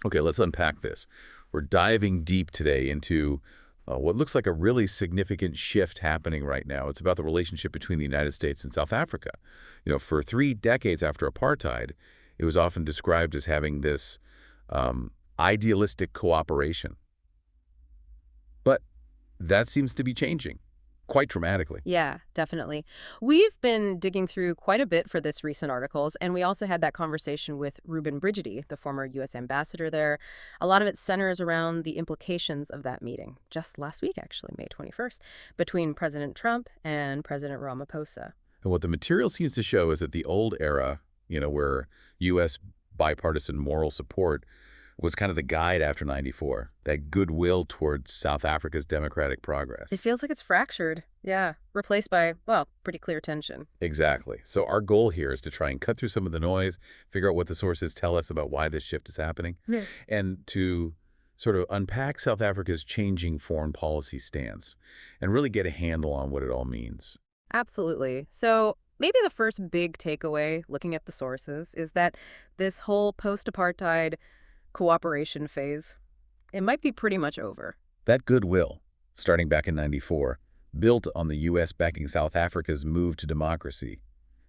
Okay, let's unpack this. We're diving deep today into what looks like a really significant shift happening right now. It's about the relationship between the United States and South Africa. For 3 decades after apartheid, it was often described as having this idealistic cooperation. But that seems to be changing quite dramatically. Yeah, definitely. We've been digging through quite a bit for this recent articles, and we also had that conversation with Reuben Brigety, the former U.S. ambassador there. A lot of it centers around the implications of that meeting, just last week, actually, May 21st, between President Trump and President Ramaphosa. And what the material seems to show is that the old era, where U.S. bipartisan moral support was kind of the guide after '94, that goodwill towards South Africa's democratic progress. It feels like it's fractured. Yeah, replaced by, well, pretty clear tension. Exactly. So our goal here is to try and cut through some of the noise, figure out what the sources tell us about why this shift is happening, Yeah. and to sort of unpack South Africa's changing foreign policy stance and really get a handle on what it all means. Absolutely. So maybe the first big takeaway, looking at the sources, is that this whole post-apartheid cooperation phase, it might be pretty much over. That goodwill, starting back in '94, built on the U.S. backing South Africa's move to democracy.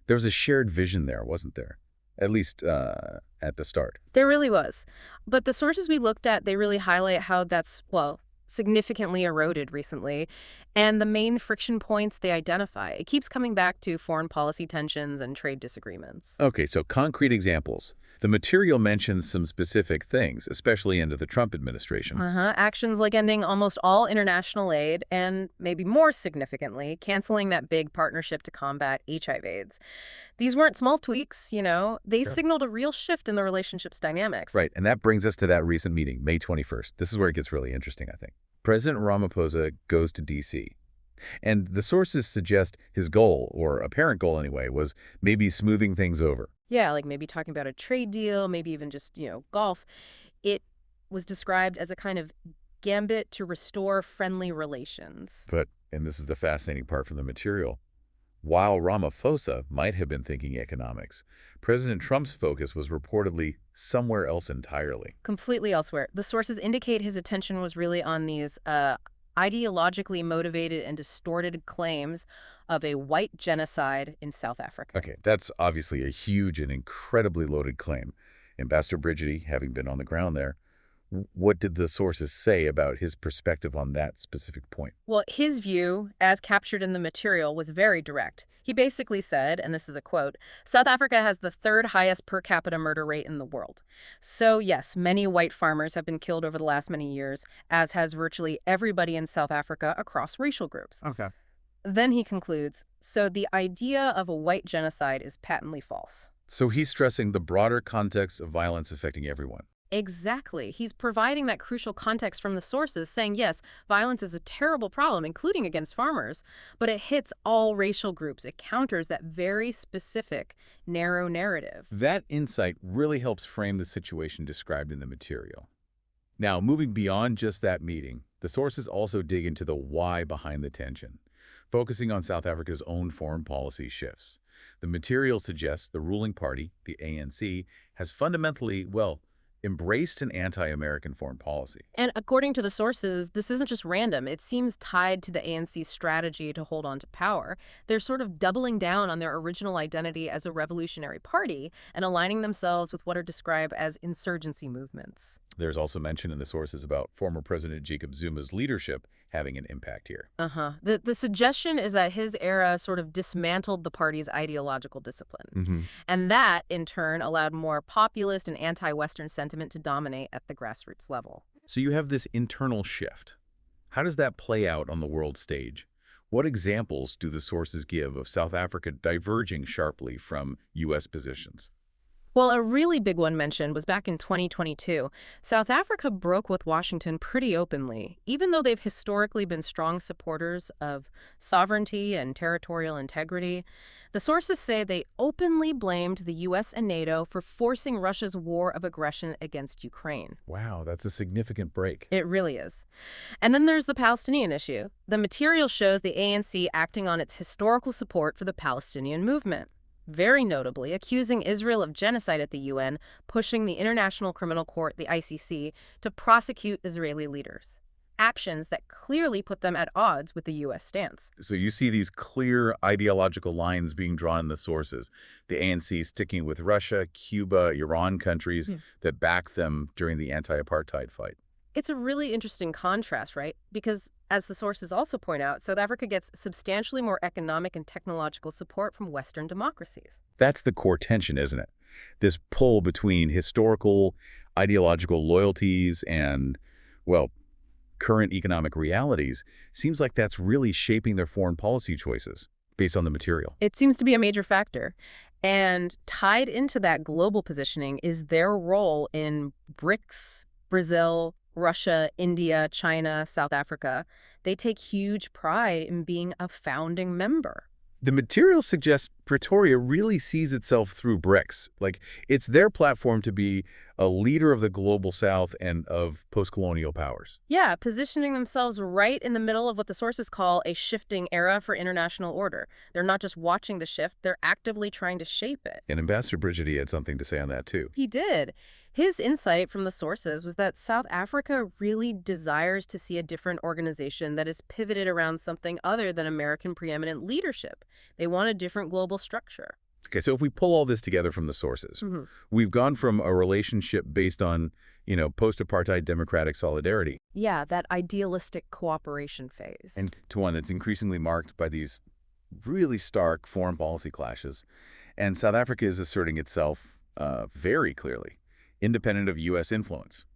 There was a shared vision there, wasn't there? At least at the start. There really was. But the sources we looked at, they really highlight how that's, well, significantly eroded recently. And the main friction points they identify, it keeps coming back to foreign policy tensions and trade disagreements. Okay, so concrete examples. The material mentions some specific things, especially under the Trump administration. Actions like ending almost all international aid and, maybe more significantly, canceling that big partnership to combat HIV/AIDS. These weren't small tweaks, They Sure. signaled a real shift in the relationship's dynamics. Right, and that brings us to that recent meeting, May 21st. This is where it gets really interesting, I think. President Ramaphosa goes to D.C., and the sources suggest his goal, or apparent goal anyway, was maybe smoothing things over. Yeah, like maybe talking about a trade deal, maybe even just, golf. It was described as a kind of gambit to restore friendly relations. But, and this is the fascinating part from the material, while Ramaphosa might have been thinking economics, President Trump's focus was reportedly somewhere else entirely. Completely elsewhere. The sources indicate his attention was really on these ideologically motivated and distorted claims of a white genocide in South Africa. Okay, that's obviously a huge and incredibly loaded claim. Ambassador Brigety, having been on the ground there, what did the sources say about his perspective on that specific point? Well, his view, as captured in the material, was very direct. He basically said, and this is a quote, South Africa has the third highest per capita murder rate in the world. So yes, many white farmers have been killed over the last many years, as has virtually everybody in South Africa across racial groups. Okay. Then he concludes, so the idea of a white genocide is patently false. So he's stressing the broader context of violence affecting everyone. Exactly. He's providing that crucial context from the sources, saying, yes, violence is a terrible problem, including against farmers, but it hits all racial groups. It counters that very specific, narrow narrative. That insight really helps frame the situation described in the material. Now, moving beyond just that meeting, the sources also dig into the why behind the tension, focusing on South Africa's own foreign policy shifts. The material suggests the ruling party, the ANC, has fundamentally, embraced an anti-American foreign policy. And according to the sources, this isn't just random. It seems tied to the ANC's strategy to hold on to power. They're sort of doubling down on their original identity as a revolutionary party and aligning themselves with what are described as insurgency movements. There's also mention in the sources about former President Jacob Zuma's leadership having an impact here. The suggestion is that his era sort of dismantled the party's ideological discipline. And that, in turn, allowed more populist and anti-Western sentiment to dominate at the grassroots level. So you have this internal shift. How does that play out on the world stage? What examples do the sources give of South Africa diverging sharply from U.S. positions? Well, a really big one mentioned was back in 2022. South Africa broke with Washington pretty openly, even though they've historically been strong supporters of sovereignty and territorial integrity. The sources say they openly blamed the U.S. and NATO for forcing Russia's war of aggression against Ukraine. Wow, that's a significant break. It really is. And then there's the Palestinian issue. The material shows the ANC acting on its historical support for the Palestinian movement. very notably accusing Israel of genocide at the UN, pushing the International Criminal Court, the ICC, to prosecute Israeli leaders. Actions that clearly put them at odds with the U.S. stance. So you see these clear ideological lines being drawn in the sources. The ANC sticking with Russia, Cuba, Iran, countries that backed them during the anti-apartheid fight. It's a really interesting contrast, right? Because, as the sources also point out, South Africa gets substantially more economic and technological support from Western democracies. That's the core tension, isn't it? This pull between historical, ideological loyalties and, well, current economic realities seems like that's really shaping their foreign policy choices based on the material. It seems to be a major factor. And tied into that global positioning is their role in BRICS, Brazil, Russia, India, China, South Africa. They take huge pride in being a founding member. The material suggests Pretoria really sees itself through BRICS. Like, it's their platform to be a leader of the global South and of post-colonial powers. Yeah, positioning themselves right in the middle of what the sources call a shifting era for international order. They're not just watching the shift, they're actively trying to shape it. And Ambassador Brigety had something to say on that, too. He did. His insight from the sources was that South Africa really desires to see a different organization that is pivoted around something other than American preeminent leadership. They want a different global structure. Okay, so if we pull all this together from the sources, we've gone from a relationship based on, post-apartheid democratic solidarity. Yeah, that idealistic cooperation phase. And to one that's increasingly marked by these really stark foreign policy clashes. And South Africa is asserting itself very clearly, independent of U.S. influence,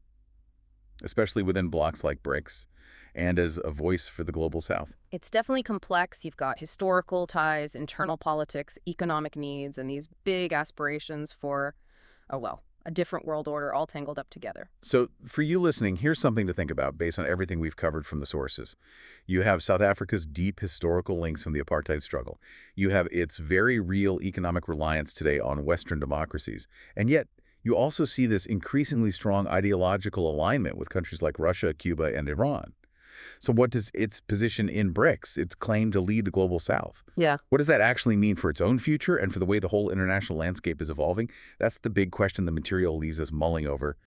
especially within blocs like BRICS, and as a voice for the global South. It's definitely complex. You've got historical ties, internal politics, economic needs, and these big aspirations for, a different world order all tangled up together. So for you listening, here's something to think about based on everything we've covered from the sources. You have South Africa's deep historical links from the apartheid struggle. You have its very real economic reliance today on Western democracies. And yet, you also see this increasingly strong ideological alignment with countries like Russia, Cuba, and Iran. So what does its position in BRICS, its claim to lead the global South? Yeah. What does that actually mean for its own future and for the way the whole international landscape is evolving? That's the big question the material leaves us mulling over.